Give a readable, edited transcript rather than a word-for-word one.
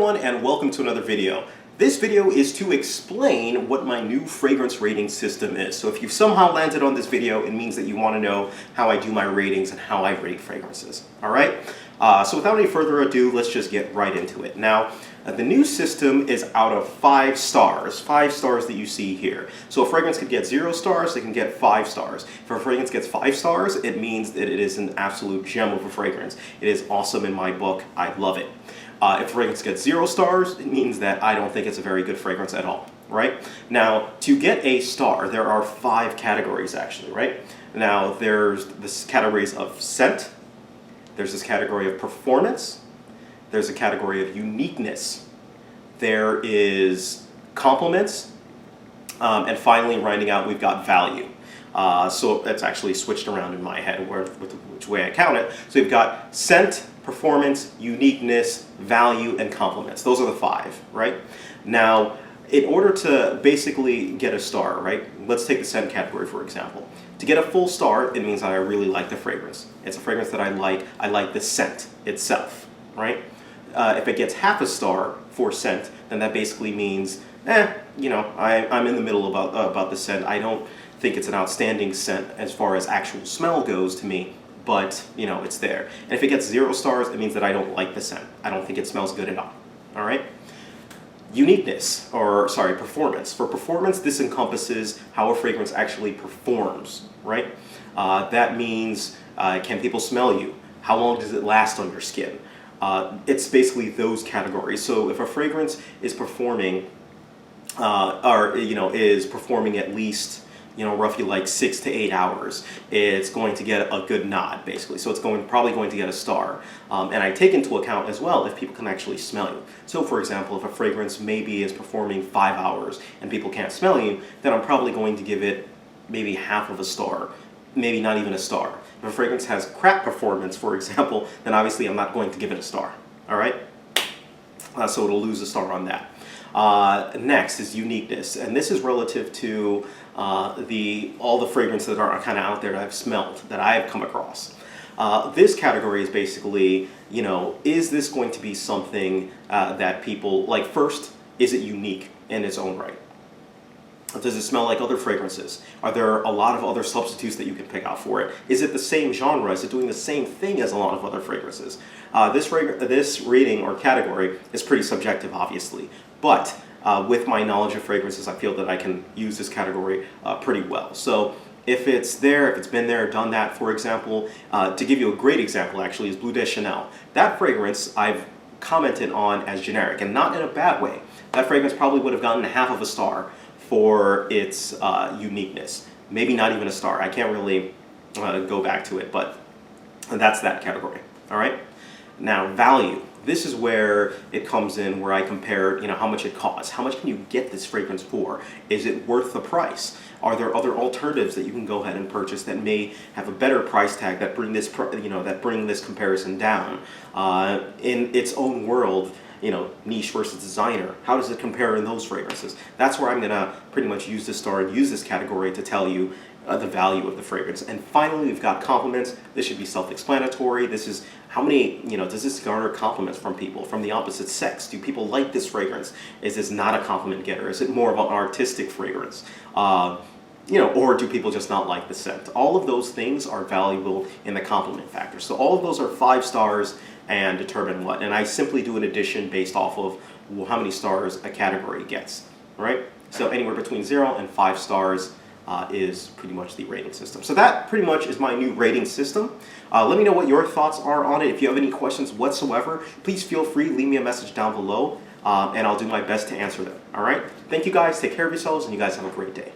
everyone, and welcome to another video. This video is to explain what my new fragrance rating system is. So if you've somehow landed on this video, it means that you want to know how I do my ratings and how I rate fragrances. Alright? So without any further ado, let's just get right into it. Now, the new system is out of 5 stars. 5 stars that you see here. So a fragrance could get 0 stars, it can get 5 stars. If a fragrance gets 5 stars, it means that it is an absolute gem of a fragrance. It is awesome in my book. I love it. If a fragrance gets 0 stars, it means that I don't think it's a very good fragrance at all, right? Now, to get a star, there are 5 categories actually, right? Now, there's this categories of scent, there's this category of performance, there's a category of uniqueness, there is compliments, and finally, rounding out, we've got value. So it's actually switched around in my head which way I count it. So we've got scent, performance, uniqueness, value, and compliments. Those are the 5, right? Now, in order to basically get a star, right? Let's take the scent category, for example. To get a full star, it means that I really like the fragrance. It's a fragrance that I like the scent itself, right? If it gets half a star for scent, then that basically means, you know, I'm in the middle about the scent. I don't think it's an outstanding scent as far as actual smell goes to me, but you know, it's there. And if it gets 0 stars, it means that I don't like the scent. I don't think it smells good at all. All right? Uniqueness, or sorry, performance. For performance, this encompasses how a fragrance actually performs, right? That means, can people smell you? How long does it last on your skin? It's basically those categories. So if a fragrance is performing, is performing at least, roughly like 6 to 8 hours, it's going to get a good nod, basically. So it's probably going to get a star. And I take into account as well if people can actually smell you. So for example, if a fragrance maybe is performing 5 hours and people can't smell you, then I'm probably going to give it maybe half of a star, maybe not even a star. If a fragrance has crap performance, for example, then obviously I'm not going to give it a star. All right? So it'll lose a star on that. Next is uniqueness, and this is relative to all the fragrances that are kind of out there that I've smelled, that I've come across. This category is basically, is this going to be something that people like? First, is it unique in its own right? Does it smell like other fragrances? Are there a lot of other substitutes that you can pick out for it? Is it the same genre? Is it doing the same thing as a lot of other fragrances? This rating or category is pretty subjective, obviously. But with my knowledge of fragrances, I feel that I can use this category pretty well. So if it's there, if it's been there, done that, for example, to give you a great example actually is Bleu de Chanel. That fragrance I've commented on as generic, and not in a bad way. That fragrance probably would have gotten half of a star for its uniqueness. Maybe not even a star. I can't really go back to it, but that's that category. All right? Now, value. This is where it comes in, where I compare, how much it costs. How much can you get this fragrance for? Is it worth the price? Are there other alternatives that you can go ahead and purchase that may have a better price tag that bring this, that bring this comparison down? In its own world, niche versus designer. How does it compare in those fragrances? That's where I'm gonna pretty much use this star and use this category to tell you the value of the fragrance. And finally, we've got compliments. This should be self-explanatory. This is how many, does this garner compliments from people, from the opposite sex? Do people like this fragrance? Is this not a compliment getter? Is it more of an artistic fragrance? Or do people just not like the scent? All of those things are valuable in the compliment factor. So all of those are 5 stars and determine what. And I simply do an addition based off of how many stars a category gets, right? So anywhere between 0 and 5 stars is pretty much the rating system. So that pretty much is my new rating system. Let me know what your thoughts are on it. If you have any questions whatsoever, please feel free, leave me a message down below, and I'll do my best to answer them. All right? Thank you guys, take care of yourselves, and you guys have a great day.